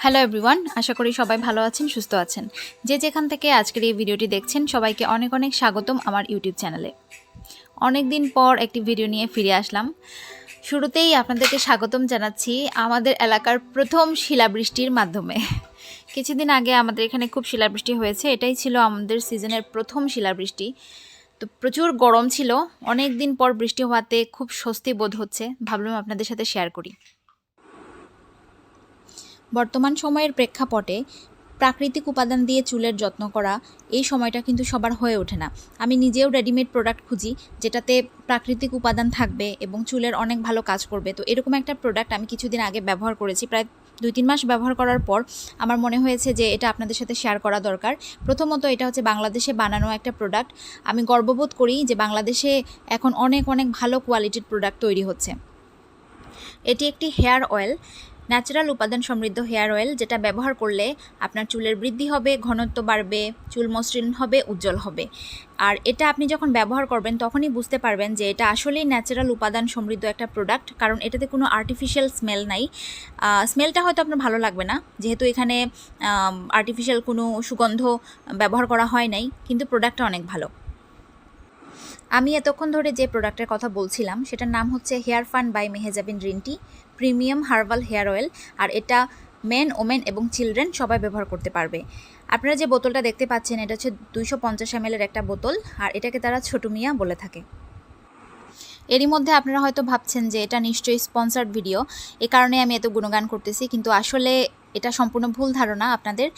Hello everyone, আশা করি সবাই ভালো আছেন, সুস্থ আছেন। যে যেখান থেকে আজকের এই ভিডিওটি দেখছেন সবাইকে অনেক অনেক স্বাগতম আমার ইউটিউব চ্যানেলে। অনেক দিন পর একটি ভিডিও নিয়ে ফিরে আসলাম। শুরুতেই আপনাদেরকে স্বাগতম জানাচ্ছি আমাদের এলাকার প্রথম শিলাবৃষ্টির মাধ্যমে। কিছুদিন আগে আমাদের এখানে খুব শিলাবৃষ্টি হয়েছে, এটাই ছিল আমাদের সিজনের প্রথম শিলাবৃষ্টি। তো প্রচুর গরম ছিল, অনেক দিন পর বৃষ্টি হওয়াতে খুব স্বস্তি বোধ হচ্ছে, ভাবলাম আপনাদের সাথে শেয়ার করি। বর্তমান সময়ের প্রেক্ষাপটে প্রাকৃতিক উপাদান দিয়ে চুলের যত্ন করা এই সময়টা কিন্তু সবার হয়ে ওঠে না। আমি নিজেও রেডিমেড প্রোডাক্ট খুঁজি যেটাতে প্রাকৃতিক উপাদান থাকবে এবং চুলের অনেক ভালো কাজ করবে। তো এরকম একটা প্রোডাক্ট আমি কিছুদিন আগে ব্যবহার করেছি, প্রায় 2-3 মাস ব্যবহার করার পর আমার মনে হয়েছে যে এটা আপনাদের সাথে শেয়ার করা দরকার। প্রথমত এটা হচ্ছে বাংলাদেশে বানানো একটা প্রোডাক্ট। আমি গর্ববোধ করি যে বাংলাদেশে এখন অনেক অনেক ভালো কোয়ালিটির প্রোডাক্ট তৈরি হচ্ছে। এটি একটি হেয়ার অয়েল, ন্যাচারাল উপাদান সমৃদ্ধ হেয়ার অয়েল, যেটা ব্যবহার করলে আপনার চুলের বৃদ্ধি হবে, ঘনত্ব বাড়বে, চুল মসৃণ হবে, উজ্জ্বল হবে। আর এটা আপনি যখন ব্যবহার করবেন তখনই বুঝতে পারবেন যে এটা আসলেই ন্যাচারাল উপাদান সমৃদ্ধ একটা প্রোডাক্ট, কারণ এটাতে কোনো আর্টিফিশিয়াল স্মেল নাই। স্মেলটা হয়তো আপনার ভালো লাগবে না, যেহেতু এখানে আর্টিফিশিয়াল কোনো সুগন্ধ ব্যবহার করা হয় নাই, কিন্তু প্রোডাক্টটা অনেক ভালো। আমি এতক্ষণ ধরে যে প্রোডাক্টের কথা বলছিলাম সেটার নাম হচ্ছে hair fun by Mehjabin Rinti premium herbal hair oil. আর এটা মেন, ওমেন এবং চিলড্রেন সবাই ব্যবহার করতে পারবে। আপনারা যে বোতলটা দেখতে পাচ্ছেন এটা হচ্ছে 250 ml একটা বোতল, আর এটাকে তারা ছোট মিয়া বলে থাকে। এরই মধ্যে আপনারা হয়তো ভাবছেন যে এটা নিশ্চয়ই স্পন্সার্ড ভিডিও, এ কারণে আমি এত গুণগান করতেছি, কিন্তু আসলে এটা সম্পূর্ণ ভুল ধারণা আপনাদের।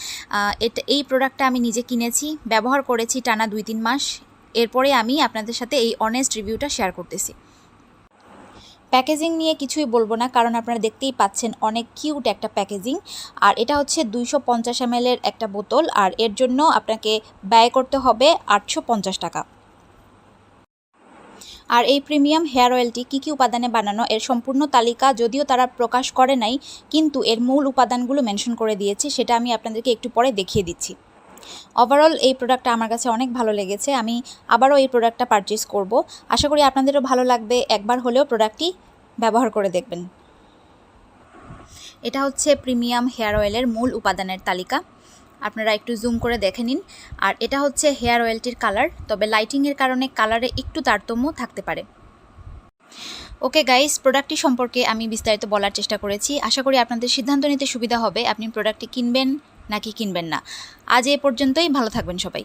এই প্রোডাক্টটা আমি নিজে কিনেছি, ব্যবহার করেছি টানা 2-3 মাস। এরপরে আমি আপনাদের সাথে এই অনেস্ট রিভিউটা শেয়ার করতেছি। প্যাকেজিং নিয়ে কিছুই বলবো না, কারণ আপনারা দেখতেই পাচ্ছেন অনেক কিউট একটা প্যাকেজিং। আর এটা হচ্ছে 250 ml একটা বোতল, আর এর জন্য আপনাকে ব্যয় করতে হবে 850 টাকা। আর এই প্রিমিয়াম হেয়ার অয়েলটি কী কী উপাদানে বানানো এর সম্পূর্ণ তালিকা যদিও তারা প্রকাশ করে নাই, কিন্তু এর মূল উপাদানগুলো মেনশন করে দিয়েছি, সেটা আমি আপনাদেরকে একটু পরে দেখিয়ে দিচ্ছি। ওভারঅল এই প্রোডাক্টটা আমার কাছে অনেক ভালো লেগেছে, আমি আবারও এই প্রোডাক্টটা পারচেস করব। আশা করি আপনাদেরও ভালো লাগবে, একবার হলেও প্রোডাক্টটি ব্যবহার করে দেখবেন। এটা হচ্ছে প্রিমিয়াম হেয়ার অয়েলের মূল উপাদানের তালিকা, আপনারা একটু জুম করে দেখে নিন। আর এটা হচ্ছে হেয়ার অয়েলটির কালার, তবে লাইটিংয়ের কারণে কালারে একটু তারতম্য থাকতে পারে। ওকে গাইস, প্রোডাক্টটি সম্পর্কে আমি বিস্তারিত বলার চেষ্টা করেছি। আশা করি আপনাদের সিদ্ধান্ত নিতে সুবিধা হবে আপনি প্রোডাক্টটি কিনবেন নাকি কিনবেন না। আজ এ পর্যন্তই, ভালো থাকবেন সবাই।